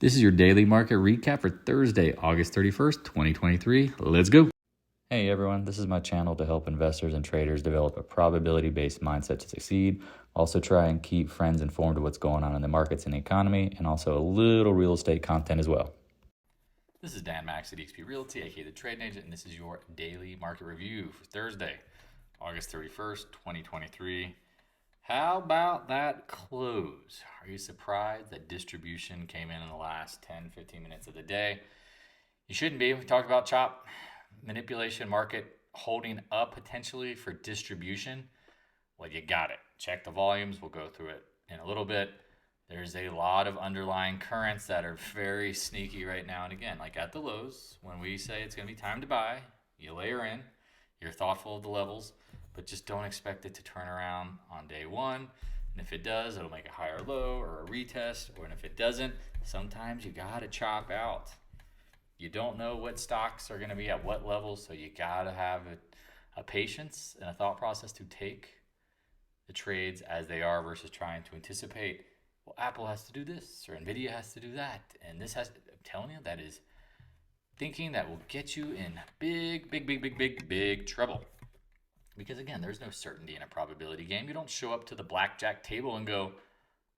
This is your daily market recap for Thursday, August 31st, 2023. Let's go. Hey everyone, this is my channel to help investors and traders develop a probability-based mindset to succeed. Also try and keep friends informed of what's going on in the markets and the economy, and also a little real estate content as well. This is Dan Max at eXp Realty, aka the Trading Agent, and this is your daily market review for Thursday, August 31st, 2023. How about that close? Are you surprised that distribution came in the last 10-15 minutes of the day? You shouldn't be. We talked about chop manipulation market holding up potentially for distribution. Well, you got it. Check the volumes. We'll go through it in a little bit. There's a lot of underlying currents that are very sneaky right now. And again, like at the lows, when we say it's going to be time to buy, you layer in, you're thoughtful of the levels, but just don't expect it to turn around on day one. And if it does, it'll make a higher low or a retest. Or if it doesn't, sometimes you got to chop out. You don't know what stocks are going to be at what levels, so you got to have a patience and a thought process to take the trades as they are versus trying to anticipate, well, Apple has to do this or NVIDIA has to do that. And this has, I'm telling you, that is thinking that will get you in big trouble. Because again, there's no certainty in a probability game. You don't show up to the blackjack table and go,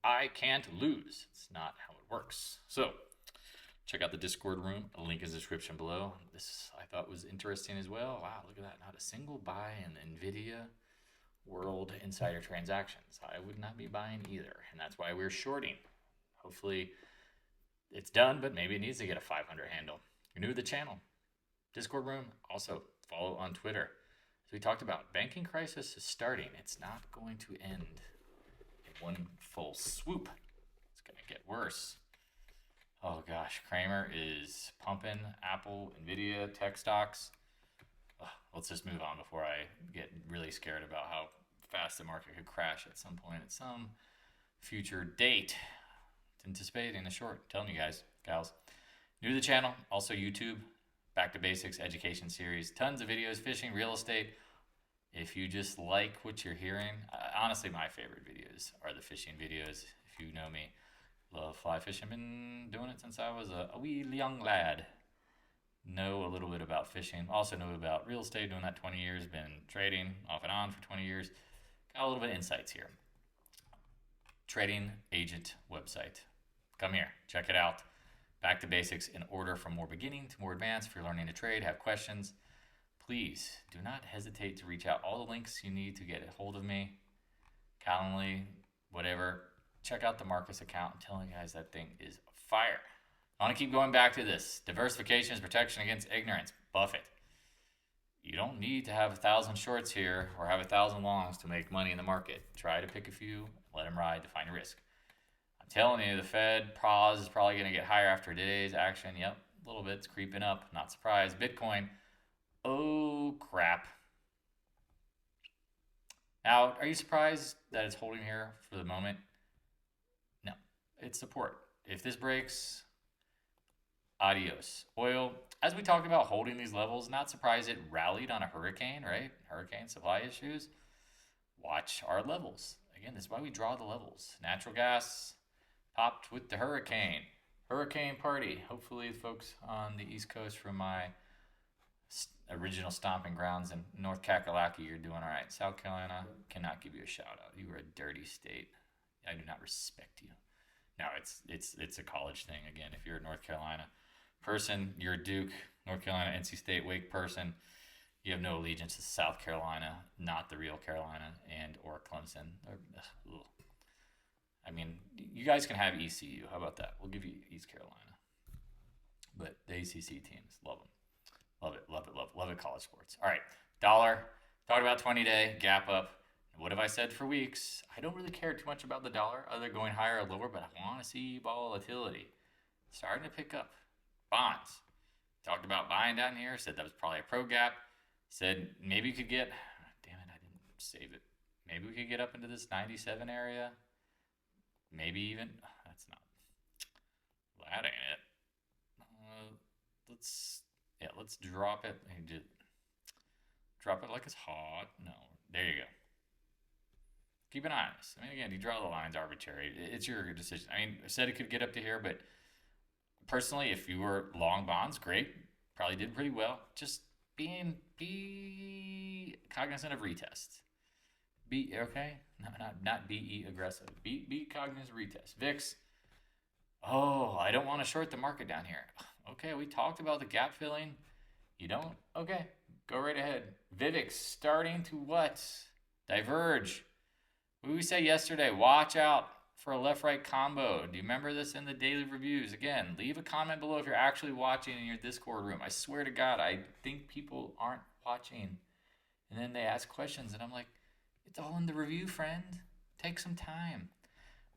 I can't lose. It's not how it works. So check out the Discord room. A link is in the description below. This I thought was interesting as well. Wow, look at that. Not a single buy in the NVIDIA World Insider transactions. I would not be buying either. And that's why we're shorting. Hopefully it's done, but maybe it needs to get a 500 handle. You're new to the channel. Discord room. Also follow on Twitter. So we talked about banking crisis is starting. It's not going to end in one full swoop. It's going to get worse. Oh gosh, Kramer is pumping Apple, NVIDIA, tech stocks. Let's just move on before I get really scared about how fast the market could crash at some point at some future date. Anticipating the short. I'm telling you guys, gals. New to the channel, also YouTube. Back to Basics education series. Tons of videos, fishing, real estate. If you just like what you're hearing, honestly, my favorite videos are the fishing videos. If you know me, love fly fishing. Been doing it since I was a wee young lad. Know a little bit about fishing. Also know about real estate. Doing that 20 years. Been trading off and on for 20 years. Got a little bit of insights here. Trading agent website. Come here. Check it out. Back to basics in order from more beginning to more advanced. If you're learning to trade, have questions, please do not hesitate to reach out. All the links you need to get a hold of me, Calendly, whatever. Check out the Marcus account. I'm telling you guys, that thing is fire. I want to keep going back to this. Diversification is protection against ignorance. Buffett. You don't need to have 1,000 shorts here or have 1,000 longs to make money in the market. Try to pick a few, let them ride, define your risk. Telling you, the Fed PAAS is probably going to get higher after today's action. Yep, a little bit. It's creeping up. Not surprised. Bitcoin. Oh, crap. Now, are you surprised that it's holding here for the moment? No. It's support. If this breaks, adios. Oil, as we talked about holding these levels, not surprised it rallied on a hurricane, right? Hurricane supply issues. Watch our levels. Again, this is why we draw the levels. Natural gas popped with the hurricane party. Hopefully folks on the East Coast from my original stomping grounds in North Kakalaki, you're doing all right. South Carolina, cannot give you a shout out. You were a dirty state. I do not respect you. No, it's a college thing. Again, if you're a North Carolina person, you're a Duke, North Carolina, NC State, Wake person, you have no allegiance to South Carolina, not the real Carolina, and or Clemson. I mean, you guys can have ECU. How about that? We'll give you East Carolina. But the ACC teams, love them. Love it, college sports. All right, dollar. Talked about 20-day, gap up. What have I said for weeks? I don't really care too much about the dollar, other than going higher or lower, but I want to see volatility. Starting to pick up. Bonds. Talked about buying down here. Said that was probably a pro gap. Said maybe you could get, damn it, I didn't save it. Maybe we could get up into this 97 area. Maybe even, that's not, that ain't it. Let's drop it. Drop it like it's hot. No, there you go. Keep an eye on this. I mean, again, you draw the lines arbitrary. It's your decision. I mean, I said it could get up to here, but personally, if you were long bonds, great, probably did pretty well. Just be cognizant of retest. Be okay, not be aggressive. Be cognizant of retest. VIX. Oh, I don't want to short the market down here. Okay, we talked about the gap filling. You don't? Okay, go right ahead. VIVIX starting to what? Diverge. What did we say yesterday? Watch out for a left-right combo. Do you remember this in the daily reviews? Again, leave a comment below if you're actually watching in your Discord room. I swear to God, I think people aren't watching. And then they ask questions, and I'm like, it's all in the review, friend. Take some time.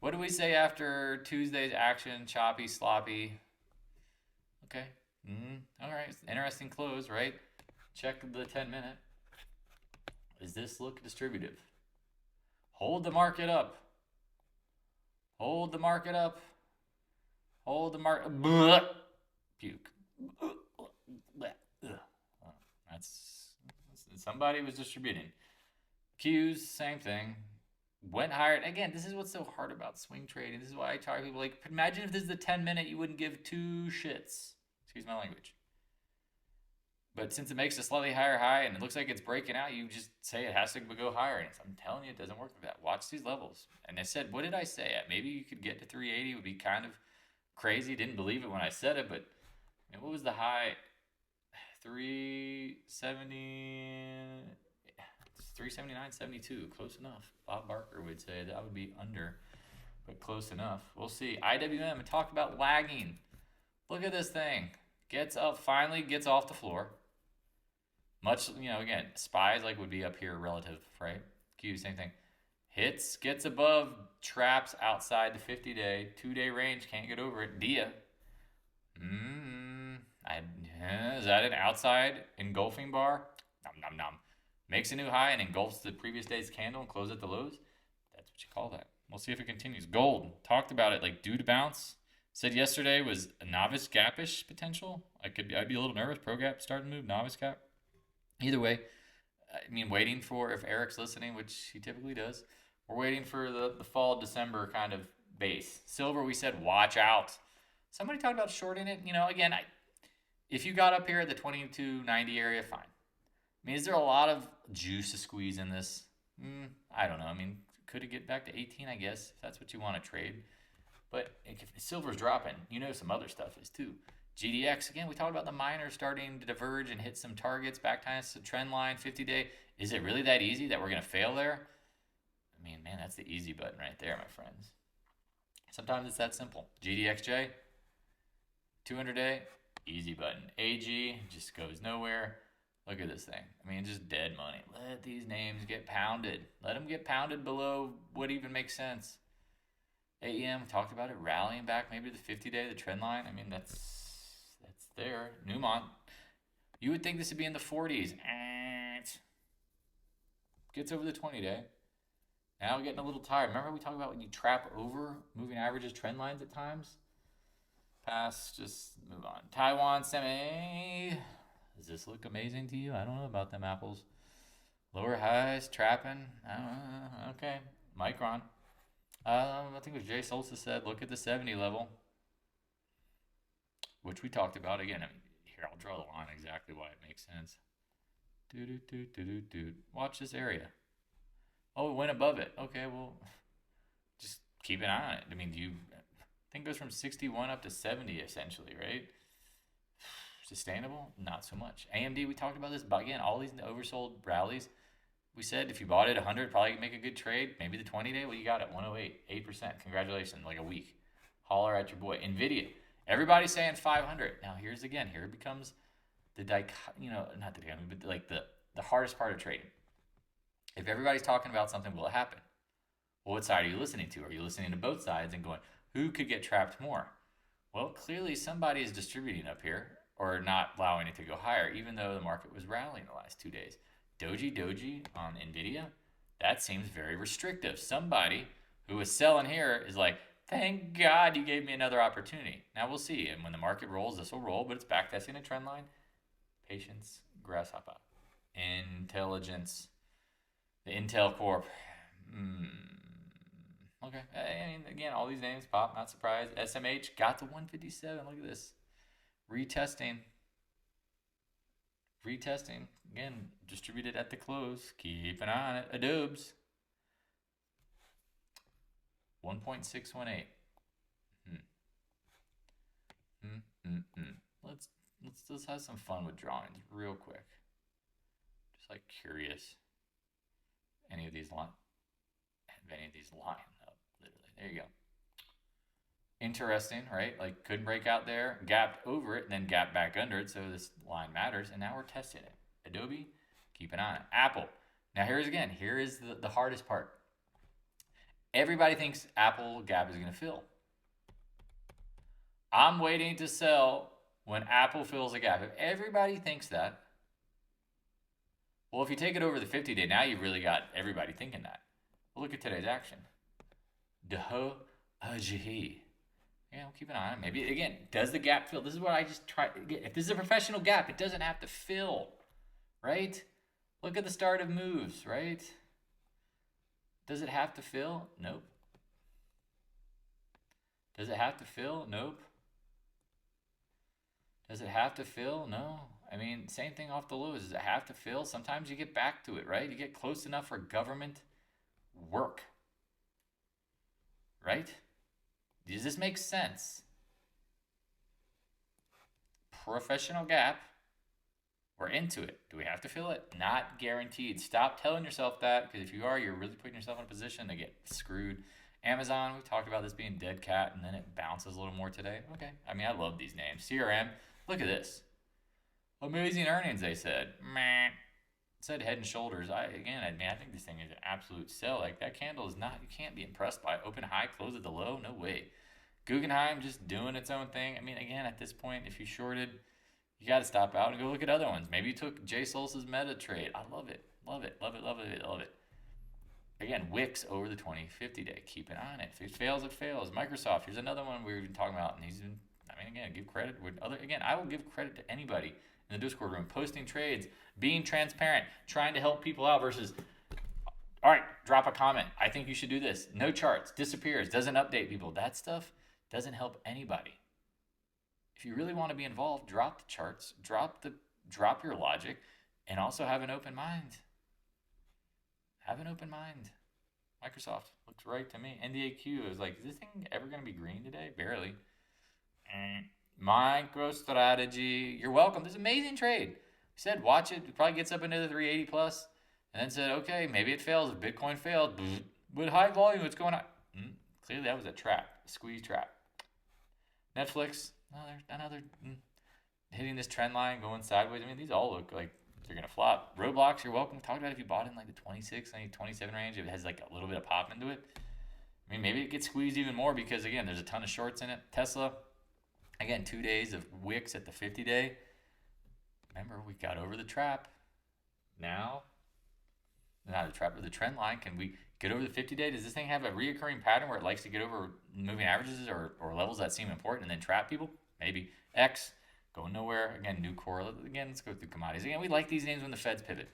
What do we say after Tuesday's action? Choppy, sloppy. Okay. All right. Interesting close, right? Check the 10-minute. Does this look distributive? Hold the market up. Hold the market up. Hold the market. Puke. That's somebody was distributing. Qs, same thing. Went higher. And again, this is what's so hard about swing trading. This is why I tell people, like, imagine if this is the 10-minute, you wouldn't give two shits. Excuse my language. But since it makes a slightly higher high and it looks like it's breaking out, you just say it has to go higher. And I'm telling you, it doesn't work like that. Watch these levels. And I said, what did I say? Maybe you could get to 380. It would be kind of crazy. Didn't believe it when I said it, but what was the high? 370. 379.72, close enough. Bob Barker would say that would be under, but close enough. We'll see. IWM, I talked about lagging. Look at this thing. Gets up, finally gets off the floor. Much, again, SPYs would be up here relative, right? Q, same thing. Hits, gets above, traps outside the 50-day, 2-day range, can't get over it. DIA. Is that an outside engulfing bar? Nom, nom, nom. Makes a new high and engulfs the previous day's candle and closes at the lows. That's what you call that. We'll see if it continues. Gold, talked about it, due to bounce. Said yesterday was a novice gapish potential. I'd be a little nervous. Pro gap starting to move, novice gap. Either way, waiting for, if Eric's listening, which he typically does, we're waiting for the fall December kind of base. Silver, we said watch out. Somebody talked about shorting it. Again, if you got up here at the 2290 area, fine. Is there a lot of juice to squeeze in this? I don't know. Could it get back to 18, I guess, if that's what you want to trade. But if silver's dropping, some other stuff is too. GDX, again, we talked about the miners starting to diverge and hit some targets, back times to trend line, 50-day. Is it really that easy that we're going to fail there? Man, that's the easy button right there, my friends. Sometimes it's that simple. GDXJ, 200-day, easy button. AG just goes nowhere. Look at this thing. Just dead money. Let these names get pounded. Let them get pounded below what even makes sense. AEM, we talked about it, rallying back maybe to the 50-day, the trend line. That's there. Newmont, you would think this would be in the 40s. Gets over the 20-day. Now getting a little tired. Remember we talked about when you trap over moving averages, trend lines at times? Pass, just move on. Taiwan semi. Does this look amazing to you? I don't know about them apples. Lower highs, trapping. Okay. Micron. I think it was Jay Solstice said, look at the 70 level, which we talked about. Again, here, I'll draw the line exactly why it makes sense. Watch this area. Oh, it went above it. Okay, well, just keep an eye on it. Do you think it goes from 61 up to 70 essentially, right? Sustainable? Not so much. AMD, we talked about this, but again, all these oversold rallies, we said if you bought it 100, probably make a good trade. Maybe the 20-day, well, you got it, 108, 8%. Congratulations, a week. Holler at your boy. NVIDIA, everybody's saying 500. Now, here it becomes the not the dichotomy, but the hardest part of trading. If everybody's talking about something, will it happen? Well, what side are you listening to? Are you listening to both sides and going, who could get trapped more? Well, clearly somebody is distributing up here or not allowing it to go higher, even though the market was rallying the last 2 days. Doji on NVIDIA, that seems very restrictive. Somebody who is selling here is like, thank God you gave me another opportunity. Now we'll see. And when the market rolls, this will roll, but it's backtesting a trend line. Patience, grasshopper. Intelligence, the Intel Corp. Okay. I mean, again, all these names pop, not surprised. SMH got to 157. Look at this. Retesting. Retesting. Again, distributed at the close. Keep an eye on it. Adobes. 1.618. Let's have some fun with drawings real quick. Just like curious. Any of these line up, literally. There you go. Interesting, right? Like couldn't break out there, gapped over it, and then gapped back under it. So this line matters, and now we're testing it. Adobe, keep an eye on it. Apple. Now here is the hardest part. Everybody thinks Apple gap is going to fill. I'm waiting to sell when Apple fills a gap. If everybody thinks that, well, if you take it over the 50-day, now you've really got everybody thinking that. Well, look at today's action. Deho Ajihi. Yeah, we'll keep an eye on it. Maybe, again, does the gap fill? This is what I just try to get. If this is a professional gap, it doesn't have to fill, right? Look at the start of moves, right? Does it have to fill? Nope. Does it have to fill? Nope. Does it have to fill? No. I mean, same thing off the lows. Does it have to fill? Sometimes you get back to it, right? You get close enough for government work, right? Does this make sense? Professional gap. We're into it. Do we have to fill it? Not guaranteed. Stop telling yourself that, because if you are, you're really putting yourself in a position to get screwed. Amazon, we talked about this being dead cat, and then it bounces a little more today. Okay. I mean, I love these names. CRM, look at this. Amazing earnings, they said. Meh. It said Head and Shoulders. I think this thing is an absolute sell. Like, that candle is not, you can't be impressed by it. Open high, close at the low. No way. Guggenheim just doing its own thing. I mean, again, at this point, if you shorted, you got to stop out and go look at other ones. Maybe you took J Solce's meta trade. I love it. Love it. Love it. Love it. Love it. Again, Wix over the 20-50 day. Keep an eye on it. If it fails, it fails. Microsoft, here's another one we've been talking about. And he's been, again, give credit. I will give credit to anybody in the Discord room. Posting trades, being transparent, trying to help people out versus, all right, drop a comment. I think you should do this. No charts, disappears, doesn't update people. That stuff doesn't help anybody. If you really want to be involved, drop the charts, drop your logic, and also have an open mind. Have an open mind. Microsoft looks right to me. NDAQ is like, is this thing ever going to be green today? Barely. MicroStrategy. You're welcome. This is an amazing trade. We said watch it. It probably gets up into the 380 plus. And then said, okay, maybe it fails. If Bitcoin failed, but high volume, what's going on? Clearly that was a trap, a squeeze trap. Netflix, another hitting this trend line, going sideways. I mean, these all look like they're going to flop. Roblox, you're welcome. Talk about if you bought in like the 26, 27 range, if it has like a little bit of pop into it. I mean, maybe it gets squeezed even more because, again, there's a ton of shorts in it. Tesla, again, 2 days of wicks at the 50-day. Remember, we got over the trap. Now, not the trap, but the trend line. Can we get over the 50-day? Does this thing have a reoccurring pattern where it likes to get over moving averages or levels that seem important and then trap people? Maybe. X, going nowhere. Again, new correlate. Again, let's go through commodities. Again, we like these names when the Feds pivot.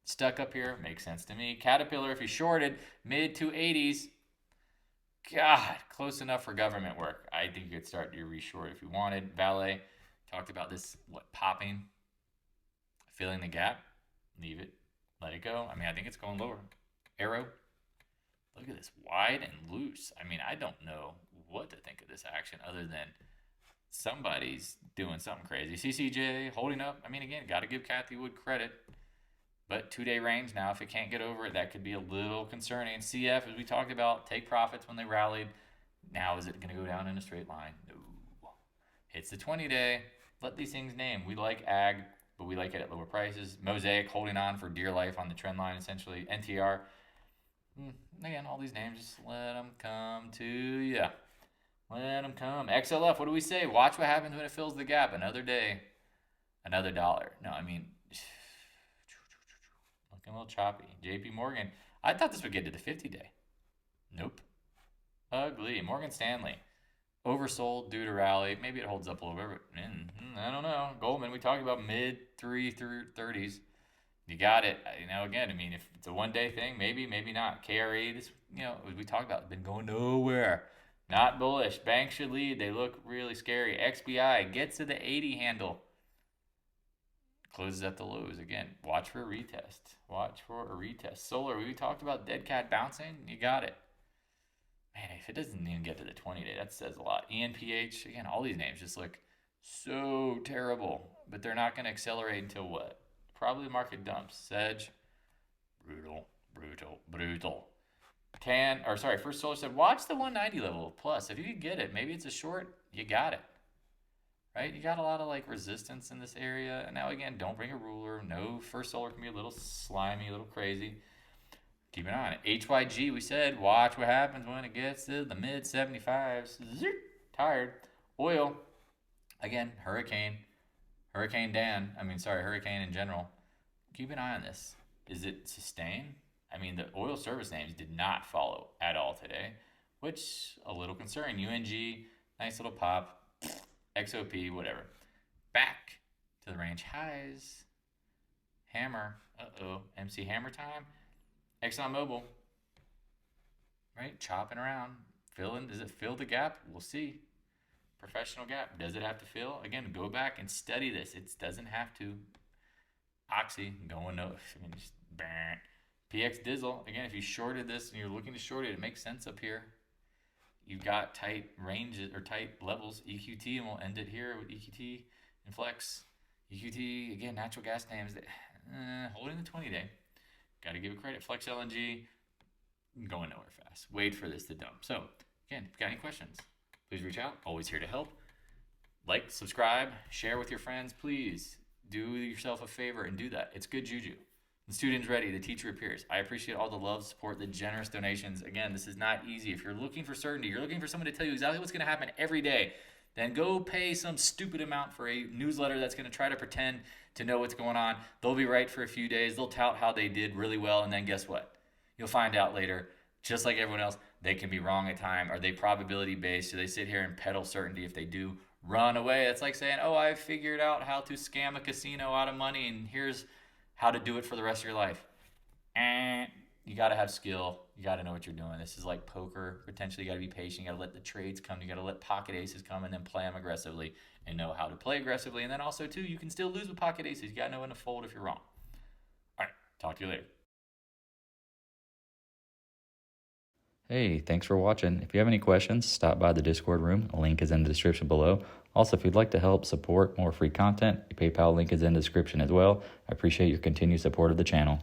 Stuck up here, makes sense to me. Caterpillar, if you shorted, mid 280s. God, close enough for government work. I think you could start your reshort if you wanted. VALE, talked about this, popping, filling the gap. Leave it, let it go. I mean, I think it's going lower. Arrow, look at this, wide and loose. I mean, I don't know what to think of this action other than somebody's doing something crazy. CCJ holding up. I mean, again, got to give Kathy Wood credit. But 2-day range now, if it can't get over it, that could be a little concerning. CF, as we talked about, take profits when they rallied. Now, is it going to go down in a straight line? No. Hits the 20-day. Let these things name. We like ag, but we like it at lower prices. Mosaic holding on for dear life on the trend line, essentially. NTR. Again, all these names, just let them come to you. Let them come. XLF, what do we say? Watch what happens when it fills the gap. Another day, another dollar. No, I mean, looking a little choppy. JP Morgan, I thought this would get to the 50-day. Nope. Ugly. Morgan Stanley, oversold due to rally. Maybe it holds up a little bit. I don't know. Goldman, we talked about mid 330s. You got it. Again, I mean, if it's a one-day thing, maybe, maybe not. KRA, this, as we talked about, been going nowhere. Not bullish. Banks should lead. They look really scary. XBI gets to the 80 handle. Closes at the lows. Again, watch for a retest. Watch for a retest. Solar, we talked about dead cat bouncing. You got it. Man, if it doesn't even get to the 20-day, that says a lot. ENPH, again, all these names just look so terrible. But they're not going to accelerate until what? Probably market dumps. Sedge, brutal. First Solar said, watch the 190 level plus. If you can get it, maybe it's a short, you got it. Right? You got a lot of resistance in this area. And now again, don't bring a ruler. No, First Solar can be a little slimy, a little crazy. Keep an eye on it. HYG, we said, watch what happens when it gets to the mid 75s. Tired. Oil, again, hurricane in general. Keep an eye on this. Is it sustain? I mean, the oil service names did not follow at all today, which a little concerning. UNG, nice little pop. XOP, whatever. Back to the range highs. Hammer. MC Hammer time. ExxonMobil. Right? Chopping around. Does it fill the gap? We'll see. Professional gap. Does it have to fill? Again, go back and study this. It doesn't have to. Oxy, going no. I mean, just bang. PX Dizzle. Again, if you shorted this and you're looking to short it, it makes sense up here. You've got tight ranges or tight levels. EQT, and we'll end it here with EQT and Flex. EQT, again, natural gas names. Holding the 20-day. Got to give it credit. Flex LNG, going nowhere fast. Wait for this to dump. So, again, if you got any questions, please reach out. Always here to help. Like, subscribe, share with your friends. Please do yourself a favor and do that. It's good juju. The student's ready. The teacher appears. I appreciate all the love, support, the generous donations. Again, this is not easy. If you're looking for certainty, you're looking for someone to tell you exactly what's going to happen every day, then go pay some stupid amount for a newsletter that's going to try to pretend to know what's going on. They'll be right for a few days. They'll tout how they did really well, and then guess what? You'll find out later, just like everyone else, they can be wrong at time. Are they probability-based? Do they sit here and peddle certainty? If they do, run away. It's like saying, oh, I figured out how to scam a casino out of money, and here's how to do it for the rest of your life. And you got to have skill. You got to know what you're doing. This is like poker. Potentially, you got to be patient. You got to let the trades come. You got to let pocket aces come and then play them aggressively and know how to play aggressively. And then also, too, you can still lose with pocket aces. You got to know when to fold if you're wrong. All right. Talk to you later. Hey, thanks for watching. If you have any questions, stop by the Discord room. A link is in the description below. Also, if you'd like to help support more free content, the PayPal link is in the description as well. I appreciate your continued support of the channel.